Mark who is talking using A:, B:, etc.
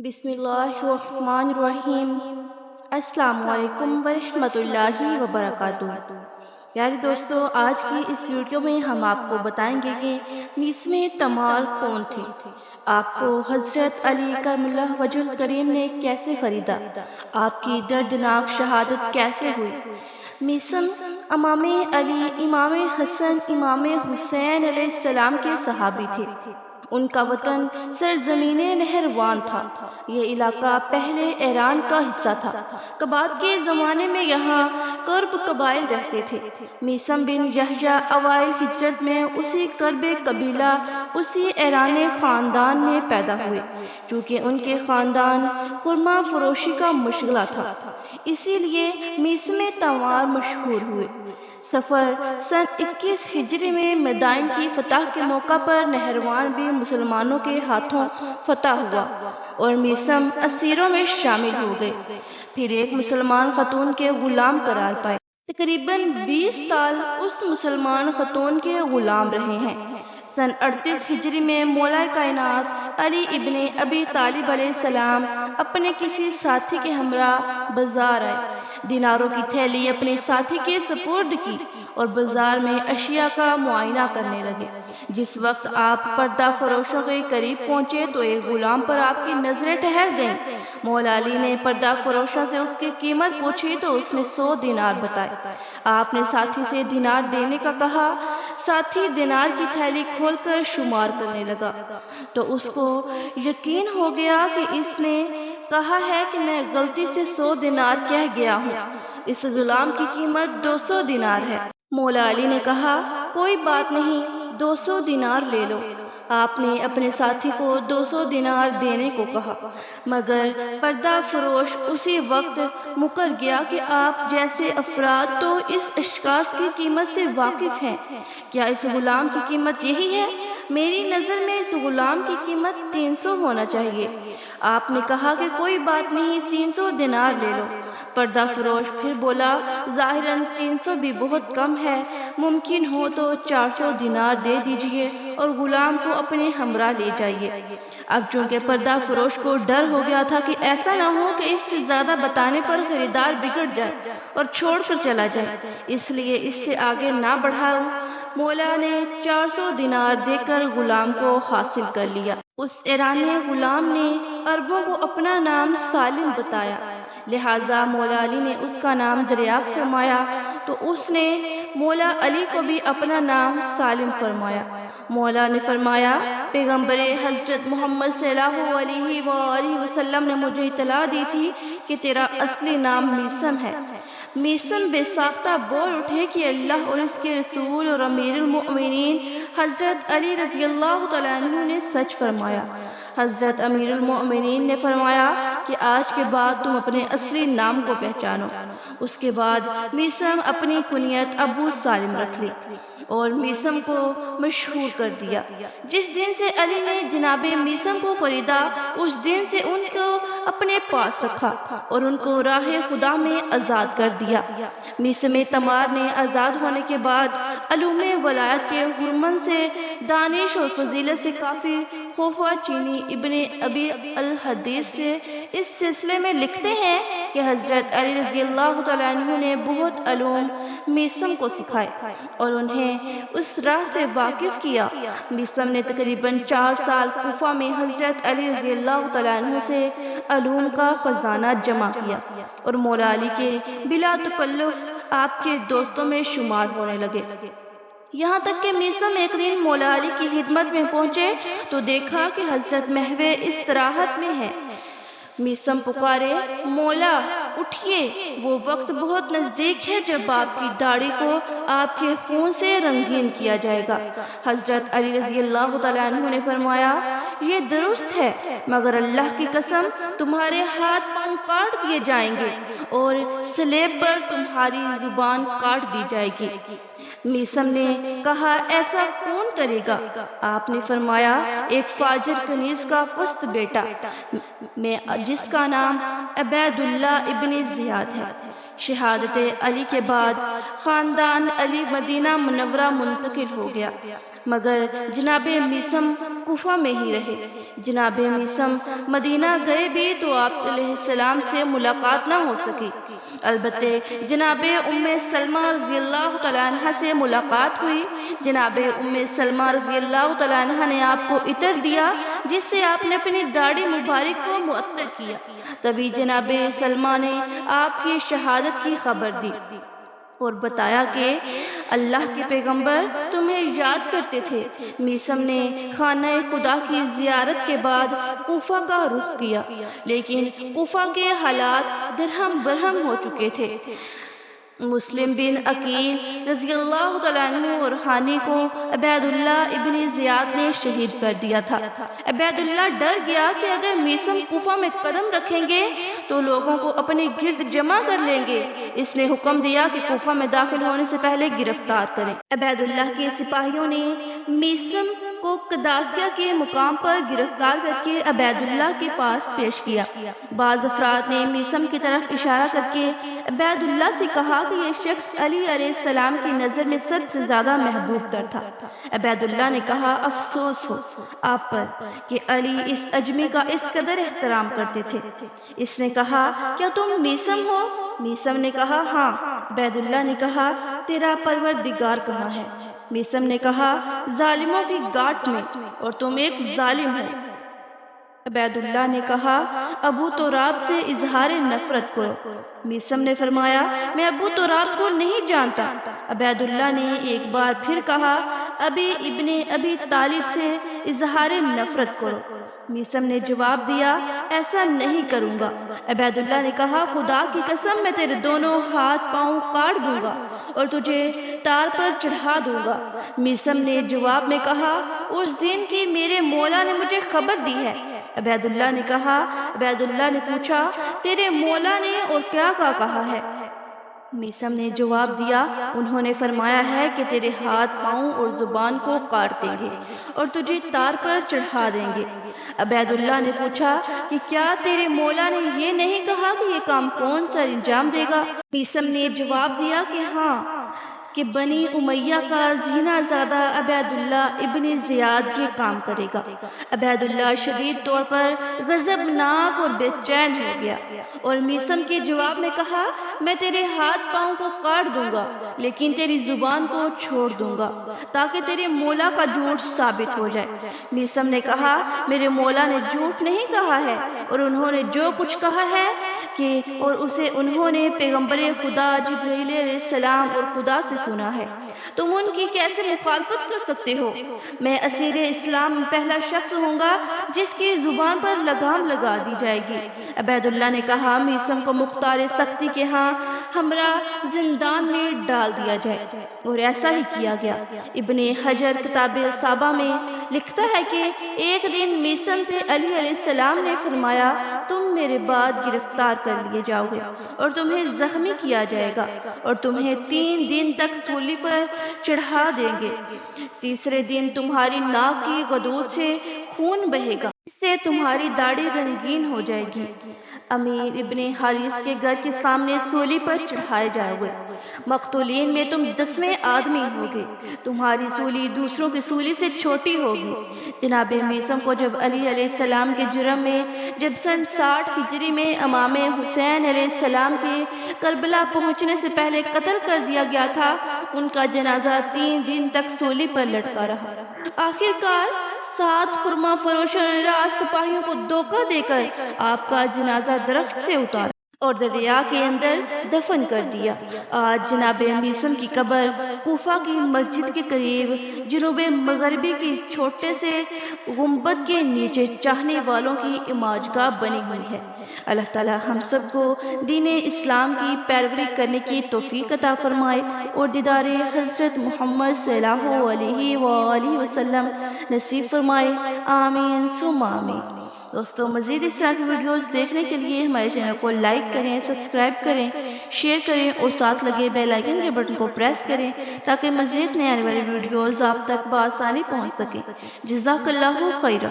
A: بسم اللہ الرحمن الرحیم۔ السلام علیکم ورحمۃ اللہ وبرکاتہ۔ پیارے دوستو، آج کی اس ویڈیو میں ہم آپ کو بتائیں گے کہ میثم تمار کون تھے، آپ کو حضرت علی کرم اللہ وجہ الکریم نے کیسے خریدا، آپ کی دردناک شہادت کیسے ہوئی۔ میثم امام علی، امام حسن، امام حسین علیہ السلام کے صحابی تھے۔ ان کا وطن سرزمین نہروان تھا۔ یہ علاقہ پہلے ایران کا حصہ تھا۔ بعد کے زمانے میں یہاں کرب قبائل رہتے تھے۔ میثم بن یحییٰ اوائل ہجرت میں اسی کرب قبیلہ، اسی ایران خاندان میں پیدا ہوئے۔ چونکہ ان کے خاندان خرما فروشی کا مشغلہ تھا، اسی لیے میثم تمار مشہور ہوئے۔ سفر سن 21 ہجری میں مدائن کی فتح کے موقع پر نہروان بھی مسلمانوں کے ہاتھوں فتح ہوا اور میثم اسیروں میں شامل ہو گئے۔ پھر ایک مسلمان خاتون کے غلام قرار پائے۔ تقریباً 20 سال اس مسلمان خاتون کے غلام رہے ہیں۔ سن 38 ہجری میں مولا کائنات علی ابن ابی طالب علیہ السلام اپنے کسی ساتھی کے ہمراہ بازار آئے۔ دیناروں کی تھیلی اپنے ساتھی کے سپرد کی اور بازار میں اشیاء کا معائنہ کرنے لگے۔ جس وقت آپ پردہ فروشوں کے قریب پہنچے تو ایک غلام پر آپ کی نظریں ٹھہر گئیں۔ مولا علی نے پردہ فروشوں سے اس کی قیمت پوچھی تو اس نے 100 دینار بتائے۔ آپ نے ساتھی سے دینار دینے کا کہا۔ ساتھی دینار کی تھیلی کھول کر شمار کرنے لگا تو اس کو یقین ہو گیا کہ اس نے کہا ہے کہ میں غلطی سے 100 دینار کہہ گیا ہوں، اس غلام کی قیمت 200 دینار ہے۔ مولا علی نے کہا کوئی بات نہیں، 200 دینار لے لو۔ آپ نے اپنے ساتھی کو 200 دینار دینے کو کہا، مگر پردہ فروش اسی وقت مکر گیا کہ آپ جیسے افراد تو اس اشخاص کی قیمت سے واقف ہیں، کیا اس غلام کی قیمت یہی ہے؟ میری نظر میں اس غلام کی قیمت 300 ہونا چاہیے۔ آپ نے کہا کہ کوئی بات نہیں، 300 دینار لے لو۔ پردہ فروش پھر بولا ظاہراً 300 بھی بہت کم ہے، ممکن ہو تو 400 دینار دے دیجئے اور غلام کو اپنے ہمراہ لے جائیے۔ اب چونکہ پردہ فروش کو ڈر ہو گیا تھا کہ ایسا نہ ہو کہ اس سے زیادہ بتانے پر خریدار بگڑ جائے اور چھوڑ کر چلا جائے، اس لیے اس سے آگے نہ بڑھاؤ۔ مولا نے 400 دینار دے کر غلام کو حاصل کر لیا۔ اس ایرانی غلام نے عربوں کو اپنا نام سالم بتایا، لہٰذا مولا علی نے اس کا نام دریافت فرمایا تو اس نے مولا علی کو بھی اپنا نام سالم فرمایا۔ مولا نے فرمایا پیغمبر حضرت محمد صلی اللہ علیہ وآلہ وسلم نے مجھے اطلاع دی تھی کہ تیرا اصلی نام میثم ہے۔ میثم بے ساختہ بول اٹھے کہ اللہ اور اس کے رسول اور امیر المؤمنین حضرت علی رضی اللہ تعالیٰ عنہ نے سچ فرمایا۔ حضرت امیر المؤمنین نے فرمایا کہ آج کے بعد تم اپنے اصلی نام کو پہچانو۔ اس کے بعد میثم اپنی کنیت ابو سالم رکھ لی اور میثم کو مشہور کر دیا۔ جس دن سے علی نے جناب میثم کو خریدا، اس دن سے ان کو اپنے پاس رکھا اور ان کو راہ خدا میں آزاد کر دیا۔ میثم تمار نے آزاد ہونے کے بعد علوم ولایت کے ہرمن سے، دانش اور فضیلت سے کافی خوفہ چینی ابن ابی الحدیث سے اس سلسلے میں لکھتے ہیں کہ حضرت علی رضی اللہ تعالیٰ عنہ نے بہت علوم میثم کو سکھائے اور انہیں اس راہ سے واقف کیا۔ میثم نے تقریباً 4 سال کوفہ میں حضرت علی رضی اللہ تعالیٰ عنہ سے علوم کا خزانہ جمع کیا اور مولا علی کے بلا تکلف آپ کے دوستوں میں شمار ہونے لگے۔ یہاں تک کہ میثم ایک دن مولا علی کی خدمت میں پہنچے تو دیکھا کہ حضرت محو استراحت میں ہے۔ میثم پکارے مولا اٹھئے، وہ وقت بہت نزدیک ہے جب آپ کی داڑھی کو آپ کے خون سے رنگین کیا جائے گا۔ حضرت علی رضی اللہ تعالیٰ عنہ نے فرمایا یہ درست ہے، مگر اللہ کی قسم تمہارے ہاتھ پاؤں کاٹ دیے جائیں گے اور سلیب پر تمہاری زبان کاٹ دی جائے گی۔ میثم نے کہا ایسا کون کرے گا؟ آپ نے فرمایا ایک فاجر کنیز کا پست بیٹا میں جس کا نام عبید اللہ ابن زیاد ہے۔ شہادت علی کے بعد خاندان علی مدینہ منورہ منتقل ہو گیا۔ مگر جناب میثم کوفہ میں ہی رہے۔ جناب میثم مدینہ گئے بھی تو آپ علیہ السلام سے ملاقات نہ ہو سکی، البتہ جناب ام سلمہ رضی اللہ تعالیٰ عنہ سے ملاقات ہوئی۔ جناب ام سلمہ رضی اللہ تعالیٰ عنہ نے آپ کو عطر دیا، جس سے آپ نے اپنی داڑھی مبارک کو معطر کیا۔ تبھی جناب سلمہ نے آپ کی شہادت کی خبر دی اور بتایا کہ اللہ کے پیغمبر تمہیں یاد کرتے تھے۔ میثم نے خانہ خدا کی زیارت کے بعد کوفہ کا رخ کیا، لیکن کوفہ کے حالات درہم برہم ہو چکے تھے۔ مسلم بن عقیل رضی اللہ تعالیٰ عنہ اور حانی کو عبید اللہ ابن زیاد نے شہید کر دیا تھا۔ عبید اللہ ڈر گیا کہ اگر میثم کوفہ میں قدم رکھیں گے تو لوگوں کو اپنے گرد جمع کر لیں گے۔ اس نے حکم دیا کہ کوفہ میں داخل ہونے سے پہلے گرفتار کریں۔ عبید اللہ کے سپاہیوں نے میثم کو قادسیہ کے مقام پر گرفتار کر کے عبید اللہ کے پاس پیش کیا۔ بعض افراد نے میثم کی طرف اشارہ کر کے عبید اللہ سے کہا کہ یہ شخص علی علیہ السلام کی نظر میں سب سے زیادہ محبوب تر تھا۔ عبید اللہ نے کہا افسوس ہو آپ پر کہ علی اس اجمی کا اس قدر احترام کرتے تھے۔ اس نے کہا کیا تم میثم ہو؟ میثم نے کہا ہاں۔ عبید اللہ نے کہا تیرا پروردگار کہاں ہے؟ میثم نے کہا ظالموں کی گاٹ میں، اور تم ایک ظالم ہو۔ عبید اللہ نے کہا ابو تراب سے اظہار نفرت کرو۔ میثم نے فرمایا میں ابو تراب کو نہیں جانتا۔ عبید اللہ نے ایک بار پھر کہا ابی ابن ابی طالب سے اظہار نفرت کرو۔ میثم نے جواب دیا ایسا نہیں کروں گا۔ عبید اللہ نے کہا خدا کی قسم میں تیرے دونوں ہاتھ پاؤں کاٹ دوں گا اور تجھے تار پر چڑھا دوں گا۔ میثم نے جواب میں کہا اس دن کی میرے مولا نے مجھے خبر دی ہے۔ عبید اللہ نے کہا عبید اللہ نے پوچھا تیرے مولا نے اور کیا کہا ہے؟ میثم نے جواب دیا انہوں نے فرمایا ہے کہ تیرے ہاتھ پاؤں اور زبان کو کاٹ دیں گے اور تجھے تار پر چڑھا دیں گے۔ عبید اللہ نے پوچھا کہ کیا تیرے مولا نے یہ نہیں کہا کہ یہ کام کون سا انجام دے گا؟ میثم نے جواب دیا کہ ہاں، کہ بنی امیہ کا زینہ زادہ عبید اللہ ابن زیاد یہ کام کرے گا۔ عبید اللہ شدید طور پر غضبناک اور بے چین ہو گیا اور میثم کے جواب میں کہا میں تیرے ہاتھ پاؤں کو کاٹ دوں گا لیکن تیری زبان کو چھوڑ دوں گا تاکہ تیرے مولا کا جھوٹ ثابت ہو جائے۔ میثم نے کہا میرے مولا نے جھوٹ نہیں کہا ہے اور انہوں نے جو کچھ کہا ہے کہ اور اسے انہوں نے پیغمبر خدا جبرائیل علیہ السلام اور خدا سے سنا ہے، تم ان کی کیسے مخالفت کر سکتے ہو؟ میں اسیر اسلام میں پہلا شخص ہوں گا جس کی زبان پر لگام لگا دی جائے گی۔ عبید اللہ نے کہا میثم کو مختار سختی کے ہاں ہمراہ زندان میں ڈال دیا جائے، اور ایسا ہی کیا گیا۔ ابن حجر کتاب اصابہ میں لکھتا ہے کہ ایک دن میثم سے علی علیہ السلام نے فرمایا تم میرے بعد گرفتار کر لیے جاؤ گے اور تمہیں زخمی کیا جائے گا اور تمہیں 3 دن تک سولی پر چڑھا دیں گے، تیسرے دن تمہاری ناک کی غدود سے خون بہے گا، اس سے تمہاری داڑھی رنگین ہو جائے گی، امیر ابن حارث کے گھر کے سامنے سولی پر چڑھائے جاؤ گے، مقتولین میں تم 10ویں آدمی ہوگے، تمہاری سولی دوسروں کی سولی سے چھوٹی ہوگی۔ جناب میثم کو جب علی علیہ السلام کے جرم میں جب سن 60 ہجری میں امام حسین علیہ السلام کے کربلا پہنچنے سے پہلے قتل کر دیا گیا تھا، ان کا جنازہ 3 دن تک سولی پر لٹکا رہا۔ آخر کار 7 خرما فروشوں نے رات سپاہیوں کو دھوکہ دے کر آپ کا جنازہ درخت سے اتارا اور دریا کے اندر دفن کر دیا۔ آج جناب میثم کی قبر کوفہ کی مسجد کے قریب جنوب مغربی کی چھوٹے سے گنبد کے نیچے چاہنے والوں کی عمارتگاہ بنی ہوئی ہے۔ اللہ تعالی ہم سب کو دین اسلام کی پیروی کرنے کی توفیق عطا فرمائے اور دیدار حضرت محمد صلی اللہ علیہ وآلہ وسلم نصیب فرمائے، آمین ثم آمین۔ دوستو مزید اس طرح کی ویڈیوز دیکھنے کے لیے ہمارے چینل کو لائک کریں، سبسکرائب کریں، شیئر کریں اور ساتھ لگے بیل آئیکن کے بٹن کو پریس کریں تاکہ مزید نئے آنے والی ویڈیوز آپ تک بآسانی پہنچ سکیں۔ جزاک اللہ خیرہ۔